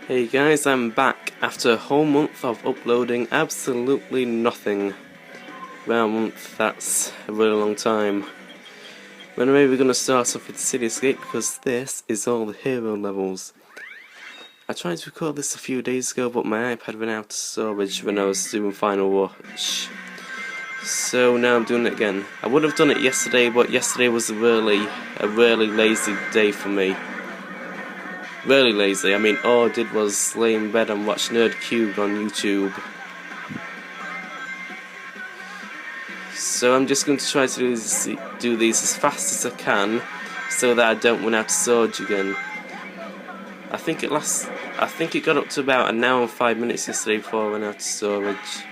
Hey guys, I'm back after a whole month of uploading absolutely nothing. Well, a month, that's a really long time. But anyway, we're going to start off with City Escape because this is all the hero levels. I tried to record this a few days ago, but my iPad ran out of storage when I was doing Final Watch. So now I'm doing it again. I would have done it yesterday, but yesterday was a really lazy day for me. Really lazy. I mean, all I did was lay in bed and watch GameCube on YouTube. So I'm just going to try to do these as fast as I can, so that I don't run out of storage again. I think it got up to about an hour and 5 minutes yesterday before I ran out of storage.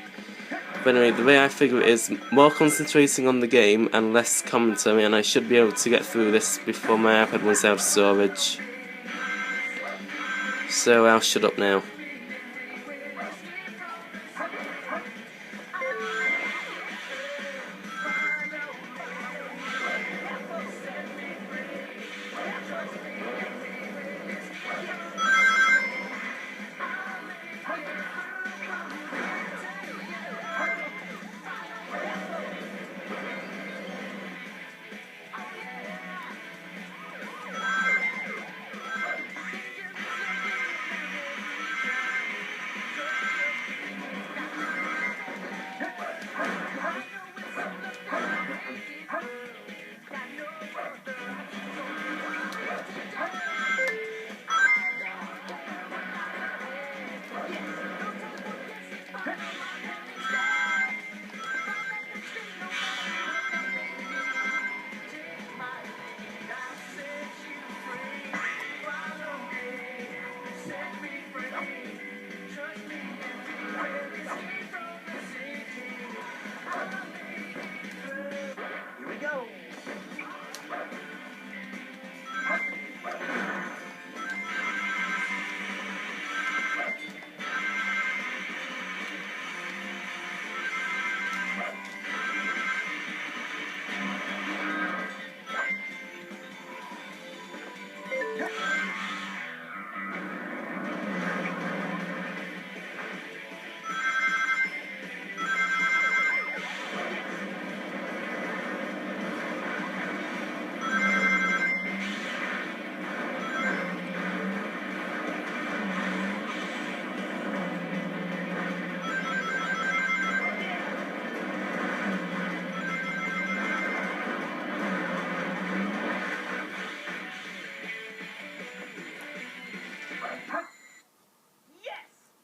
But anyway, the way I figure it is more concentrating on the game and less commentary, and I should be able to get through this before my iPad runs out of storage. So I'll shut up now.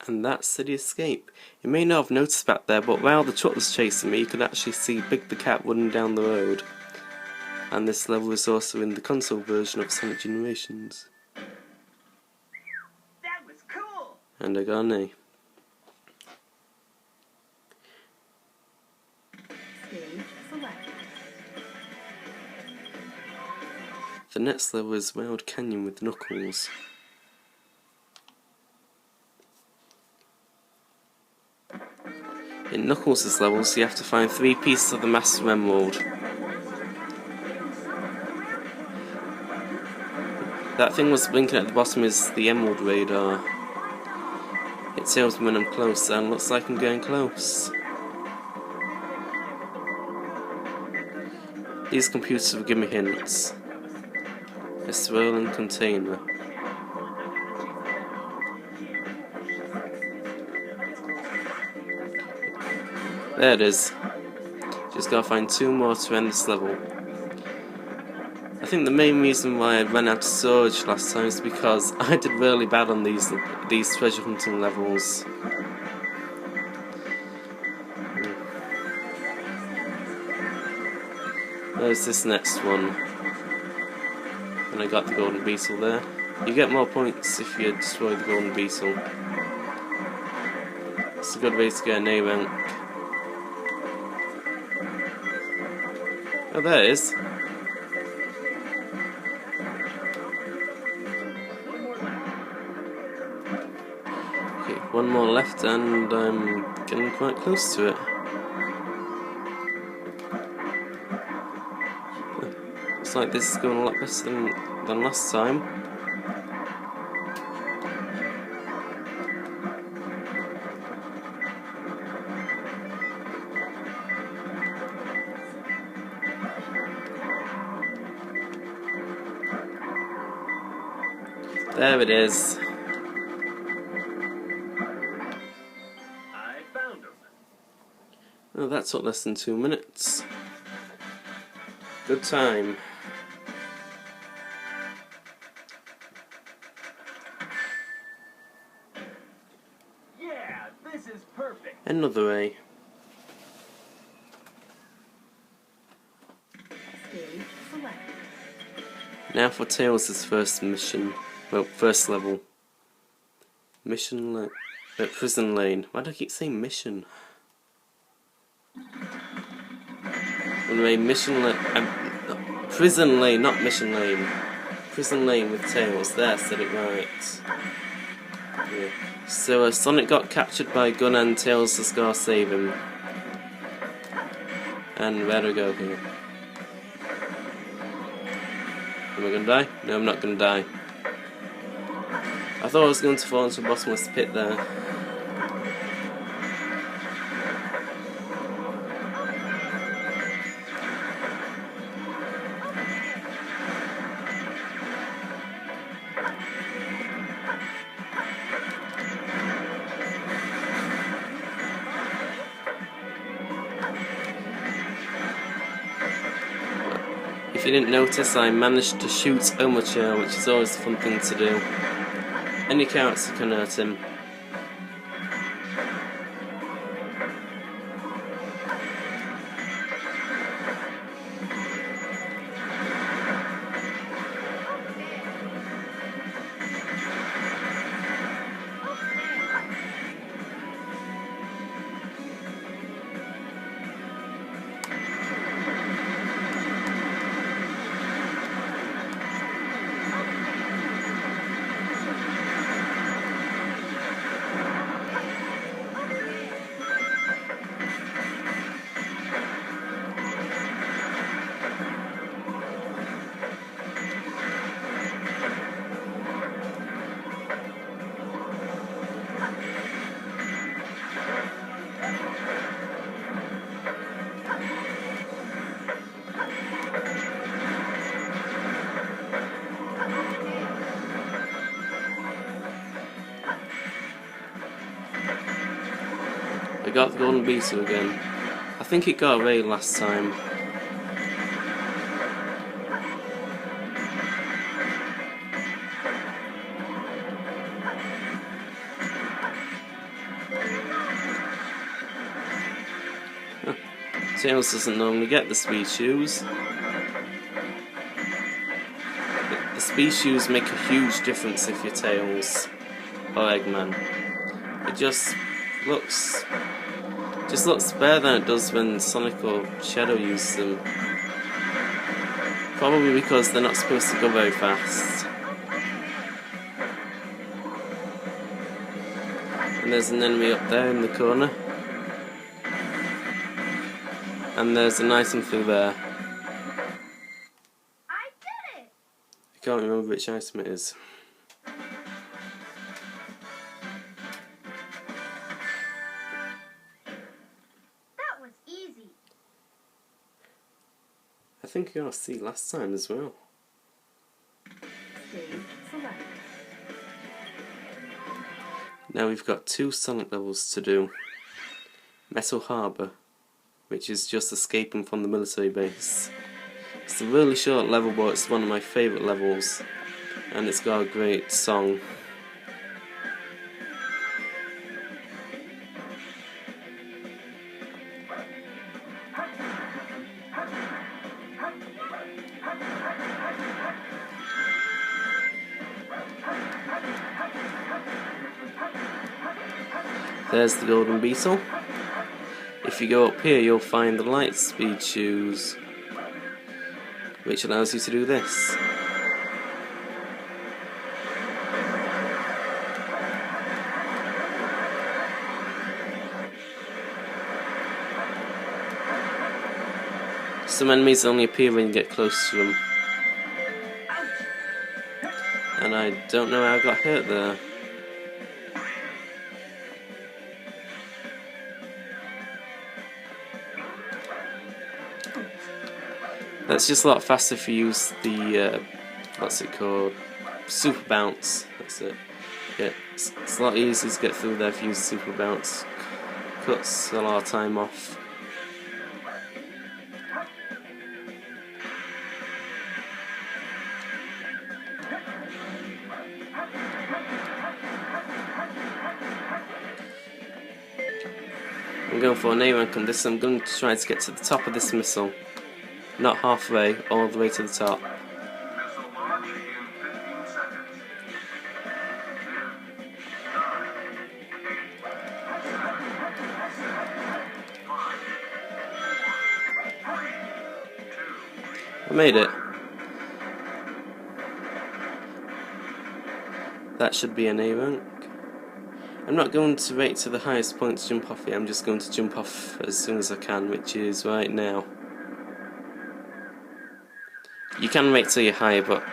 And that's City Escape. You may not have noticed back there, but while the truck was chasing me, you could actually see Big the Cat running down the road. And this level is also in the console version of Sonic Generations. That was cool. And I got an A. Stage selected. The next level is Wild Canyon with Knuckles. In Knuckles' levels, you have to find 3 pieces of the Master Emerald. That thing was blinking at the bottom is the Emerald Radar. It tells me when I'm close, and looks like I'm getting close. These computers will give me hints. A swirling container. There it is. Just gotta find 2 more to end this level. I think the main reason why I ran out of storage last time is because I did really bad on these treasure hunting levels. There's this next one. And I got the golden beetle there. You get more points if you destroy the golden beetle. It's a good way to get an A rank. Oh, there it is. Okay, one more left and I'm getting quite close to it. Looks like this is going a lot better than last time. There it is. I found him. Oh, that took less than 2 minutes. Good time. Yeah, this is perfect. Another A. Stage select. Now for Tails' first mission. Well, first level. Mission lane. Prison lane. Why do I keep saying mission? Anyway, mission lane. Prison lane, not mission lane. Prison lane with Tails. There, said it right. Yeah. So Sonic got captured by Gun and Tails has got to save him. And where do we go here? Am I gonna die? No, I'm not gonna die. I thought I was going to fall into a bottomless pit there. If you didn't notice, I managed to shoot Omocha, which is always a fun thing to do. Any character can hurt him. I got the golden beetle again. I think it got away last time. Tails doesn't normally get the speed shoes. The speed shoes make a huge difference if you're Tails or Eggman. It just looks better than it does when Sonic or Shadow use them. Probably because they're not supposed to go very fast. And there's an enemy up there in the corner. And there's an item through there. I did it! I can't remember which item it is. That was easy. I think I got a C last time as well. Stage select. Now we've got 2 Sonic levels to do. Metal Harbour, which is just escaping from the military base. It's a really short level, but it's one of my favourite levels, and it's got a great song. There's the golden beetle. If you go up here, you'll find the light speed shoes, which allows you to do this. Some enemies only appear when you get close to them. And I don't know how I got hurt there. That's just a lot faster if you use the, what's it called? Super Bounce. that's it. Yeah, it's a lot easier to get through there if you use super bounce. Cuts a lot of time off. I'm going for an A rank on this. I'm going to try to get to the top of this missile. Not halfway, all the way to the top. Missile launch in 15 seconds. 10, 9, 8, 7, 5, 4, 3, 2. I made it. That should be an A rank. I'm not going to wait to the highest point to jump off here. I'm just going to jump off as soon as I can, which is right now. You can wait till you're high, but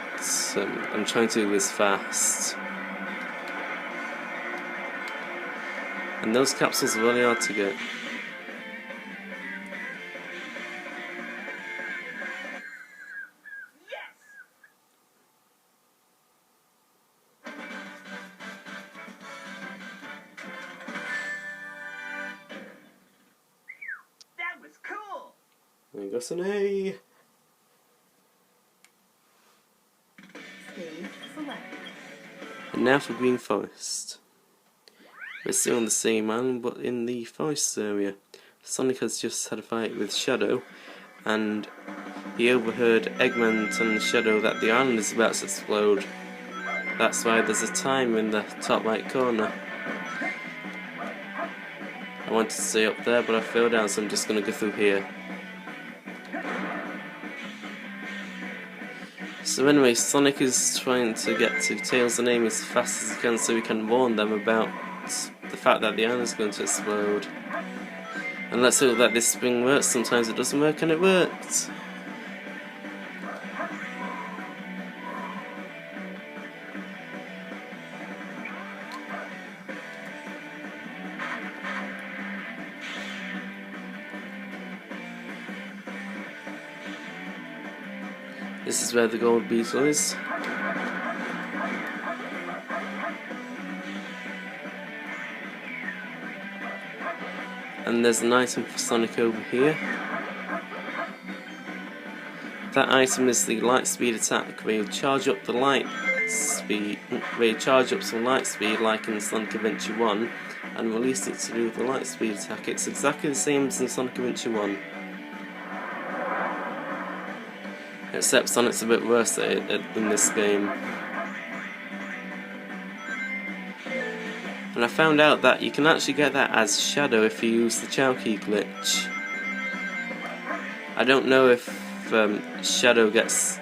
I'm trying to do this fast. And those capsules are really hard to get. That was cool. I got an A. Stage select. And now for Green Forest. We're still on the same island, but in the forest area. Sonic has just had a fight with Shadow, and he overheard Eggman telling Shadow that the island is about to explode. That's why there's a timer in the top right corner. I wanted to stay up there, but I fell down, so I'm just going to go through here. So anyway, Sonic is trying to get to Tails and Amy as fast as he can so he can warn them about the fact that the island is going to explode. And let's hope that this spring works. Sometimes it doesn't work, and it worked. This is where the gold beetle is. And there's an item for Sonic over here. That item is the light speed attack, where you charge up the light speed, some light speed like in Sonic Adventure 1, and release it to do the light speed attack. It's exactly the same as in Sonic Adventure 1. Except Sonic's a bit worse at it in this game. And I found out that you can actually get that as Shadow if you use the Chow Key glitch. I don't know if Shadow gets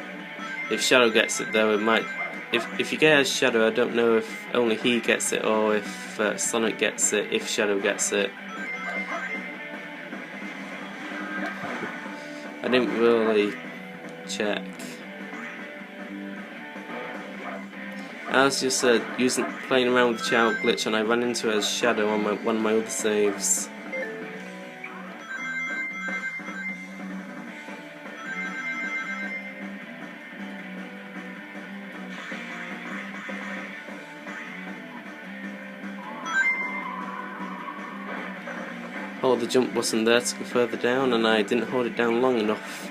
it though. It might. If you get it as Shadow, I don't know if only he gets it or if Sonic gets it if Shadow gets it. I didn't really check. I was just playing around with the Chow glitch, and I ran into it as Shadow on one of my other saves. Hold the jump button there to go further down, and I didn't hold it down long enough.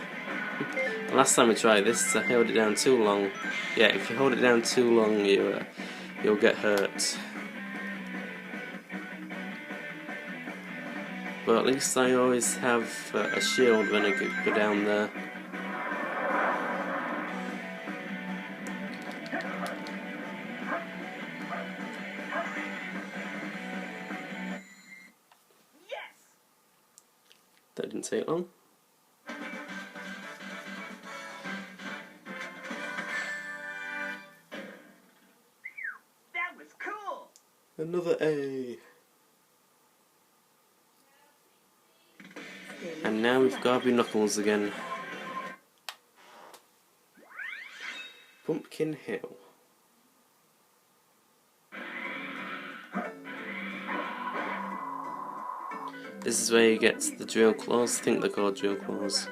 Last time I tried this, I held it down too long. Yeah, if you hold it down too long, you'll get hurt. But at least I always have a shield when I go down there. Yes. That didn't take long. That was cool. Another A. And now we've got Knuckles again. Pumpkin Hill. This is where you get the drill claws. I think they're called drill claws.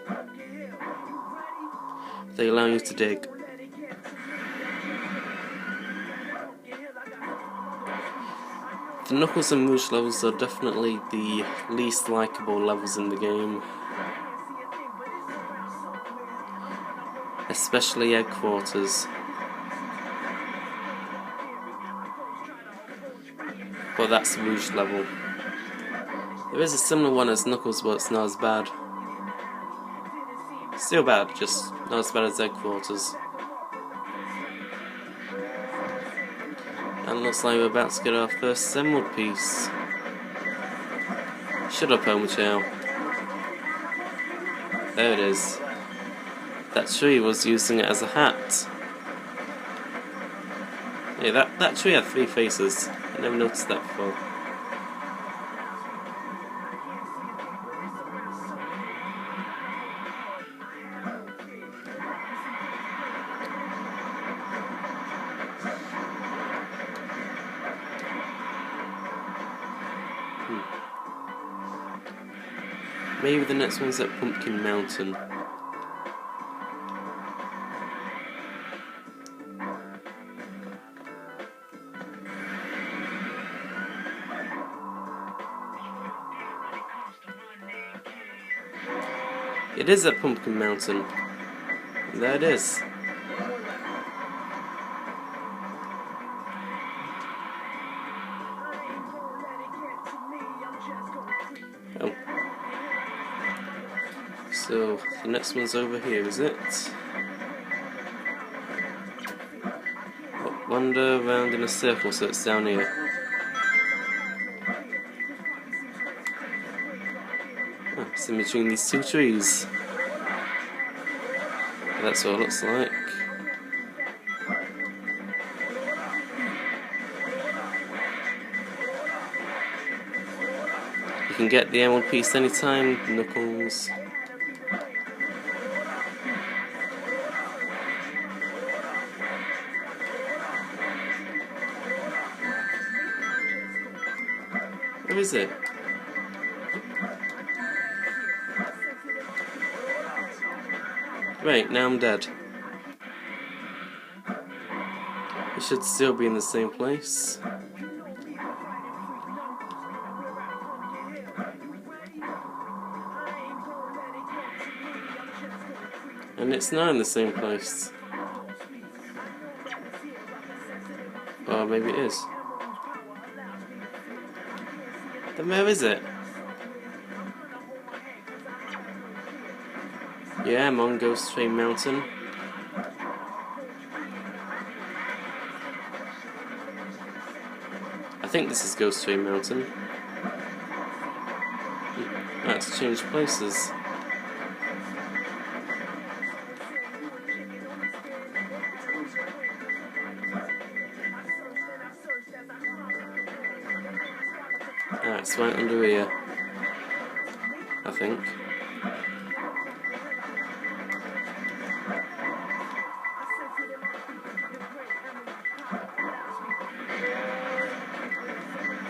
They allow you to dig. The Knuckles and Rouge levels are definitely the least likable levels in the game. Especially Headquarters. But that's the Rouge level. There is a similar one as Knuckles, but it's not as bad. Still bad, just not as bad as Headquarters. And looks like we're about to get our first Emerald piece. Shut up, Omochao. There it is. That tree was using it as a hat. Yeah, that tree had 3 faces. I never noticed that before. Maybe the next one's at Pumpkin Mountain. It is at Pumpkin Mountain. There it is. Oh. So, the next one's over here, is it? Wander around in a circle, so it's down here. Oh, it's in between these 2 trees. That's what it looks like. You can get the emerald piece anytime, Knuckles. Where is it? Right, now I'm dead. It should still be in the same place. And it's not in the same place. Or maybe it is. Then where is it? Yeah, I'm on Ghost Train Mountain. I think this is Ghost Train Mountain. Let's change places. It's right under here, I think.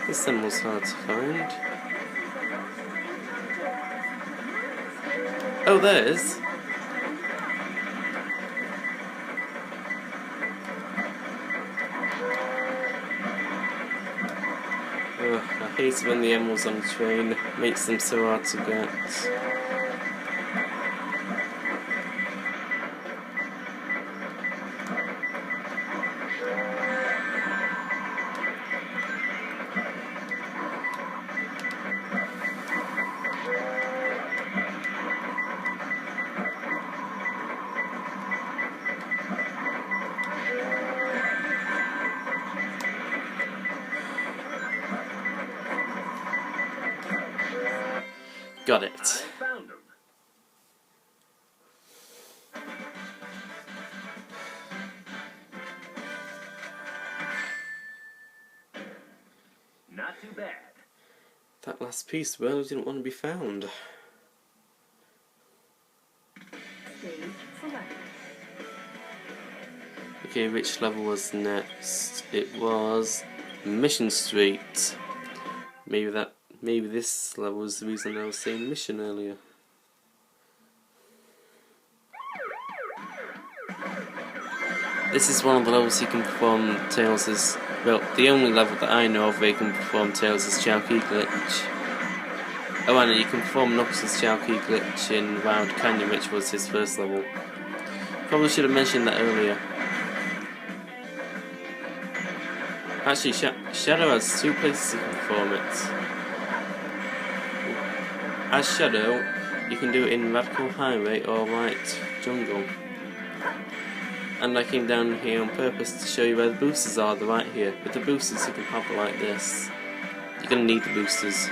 This one was hard to find. Oh, there it is. I hate when the emeralds on the train, makes them so hard to get. Got it. Found him. Not too bad. That last piece really didn't want to be found. Stage selected. Okay, which level was next? It was Mission Street. Maybe this level was the reason I was saying mission earlier. This is one of the levels you can perform Tails' Well, the only level that I know of where you can perform Tails' Chowkey glitch. Oh, and you can perform Knuckles' Chowkey glitch in Wild Canyon, which was his first level. Probably should have mentioned that earlier. Actually, Shadow has two places you can perform it. As Shadow, you can do it in Radical Highway or White Jungle. And I came down here on purpose to show you where the boosters are. They're right here. With the boosters you can pop it like this. You're going to need the boosters.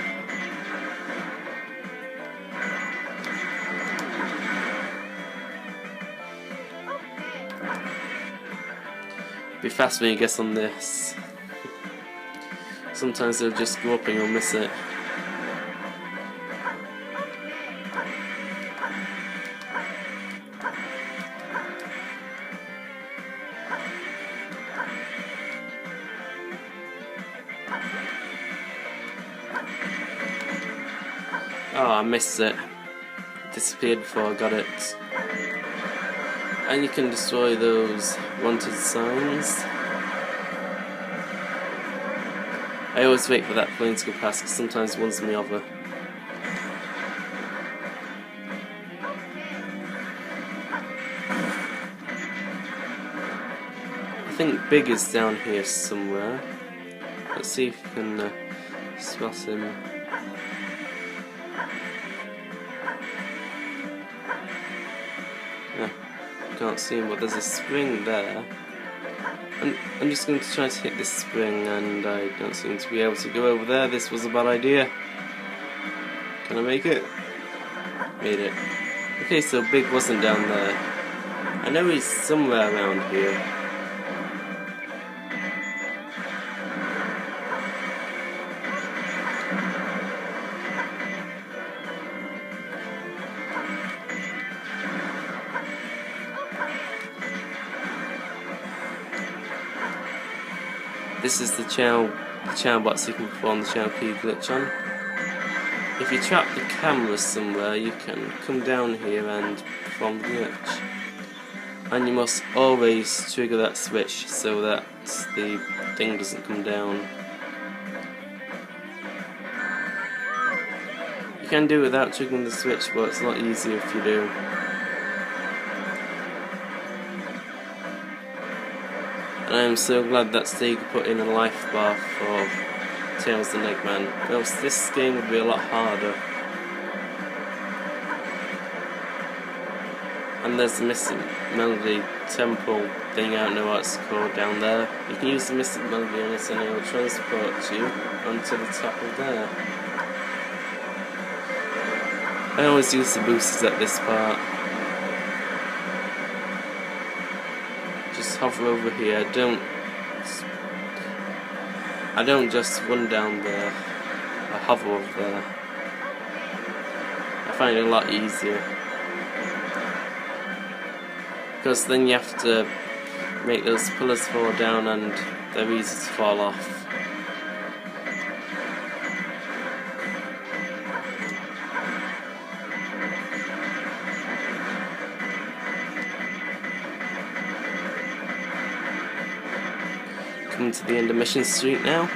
Be fast when you get on this. Sometimes they'll just go up and you'll miss it. Oh, I missed it. Disappeared before I got it. And you can destroy those wanted signs. I always wait for that plane to go past because sometimes one's me over. I think Big is down here somewhere. Let's see if we can spot him. Can't see him, but there's a spring there. And I'm just going to try to hit this spring, and I don't seem to be able to go over there. This was a bad idea. Can I make it? Made it. Okay, so Big wasn't down there. I know he's somewhere around here. This is the chow box you can perform the Chowkey glitch on. If you trap the camera somewhere, you can come down here and perform the glitch. And you must always trigger that switch so that the thing doesn't come down. You can do it without triggering the switch, but it's a lot easier if you do. And I am so glad that Sega put in a life bar for Tails and Eggman, or else this game would be a lot harder. And there's the Mystic Melody Temple thing, I don't know what it's called, down there. You can use the Mystic Melody on it and it will transport you onto the top of there. I always use the boosters at this part. Just hover over here. I don't just run down there. I hover over there. I find it a lot easier. Because then you have to make those pillars fall down and they're easy to fall off. Coming to the end of Mission Street now.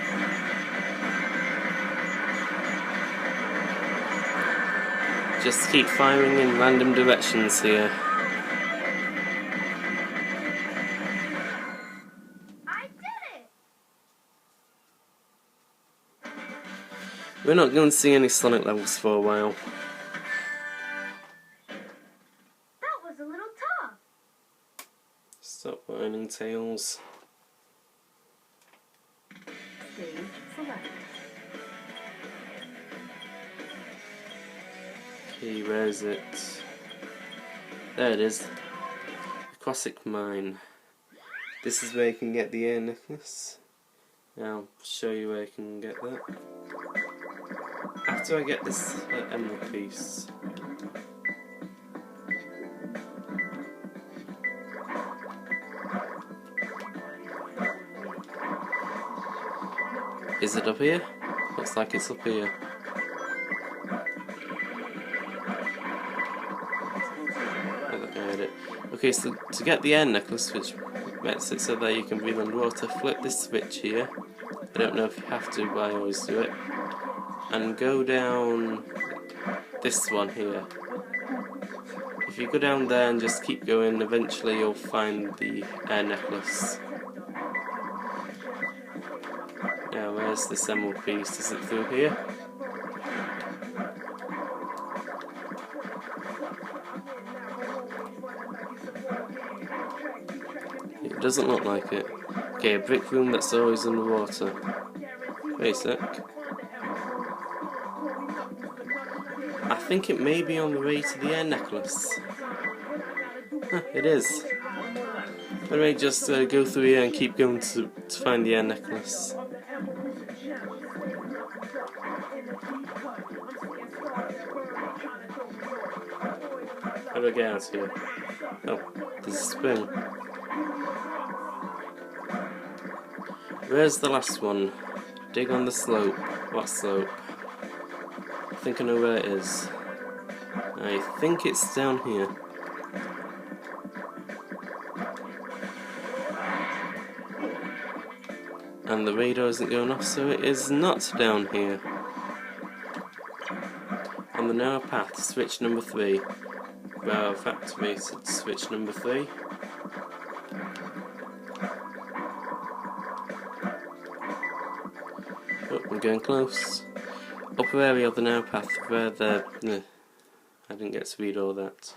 Just keep firing in random directions here. I did it! We're not going to see any Sonic levels for a while. That was a little tough. Stop whining, Tails. Stage select. Okay, where is it? There it is. Aquatic Mine. This is where you can get the air necklace. Now I'll show you where you can get that. After I get this emerald piece. Is it up here? Looks like it's up here. I heard it. Okay, so to get the air necklace, which makes it so that you can breathe underwater. Flip this switch here. I don't know if you have to, but I always do it. And go down this one here. If you go down there and just keep going, eventually you'll find the air necklace. Now, where's this emerald piece? Is it through here? It doesn't look like it. Okay, a brick room that's always underwater. Wait a sec. I think it may be on the way to the air necklace. Huh, it is. Anyway, just go through here and keep going to find the air necklace. How do I get out of here? Oh, there's a spring. Where's the last one? Dig on the slope. What slope? I think I know where it is. I think it's down here. And the radar isn't going off, so it is not down here. On the narrow path, switch number 3. Well, I've activated switch number 3. Oh, I'm getting close. Upper area of the narrow path where the... I didn't get to read all that.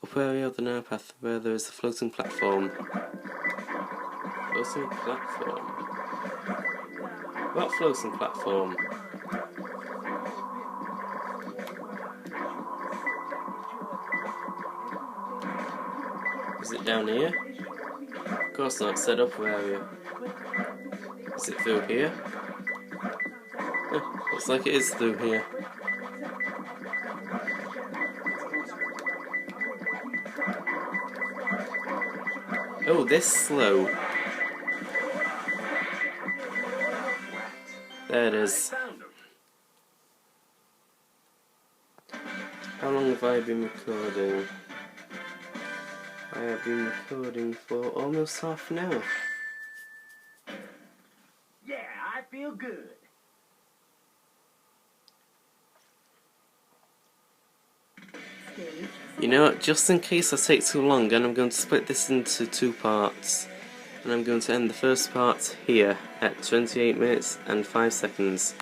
Upper area of the narrow path where there is a floating platform. Floating platform? What floating platform? Is it down here? Of course not, it said upper area. Is it through here? Oh, looks like it is through here. Oh, this slope. There it is. How long have I been recording? I have been recording for almost half an hour. Yeah, I feel good. You know what, just in case I take too long, and I'm going to split this into 2 parts. And I'm going to end the first part here at 28 minutes and 5 seconds.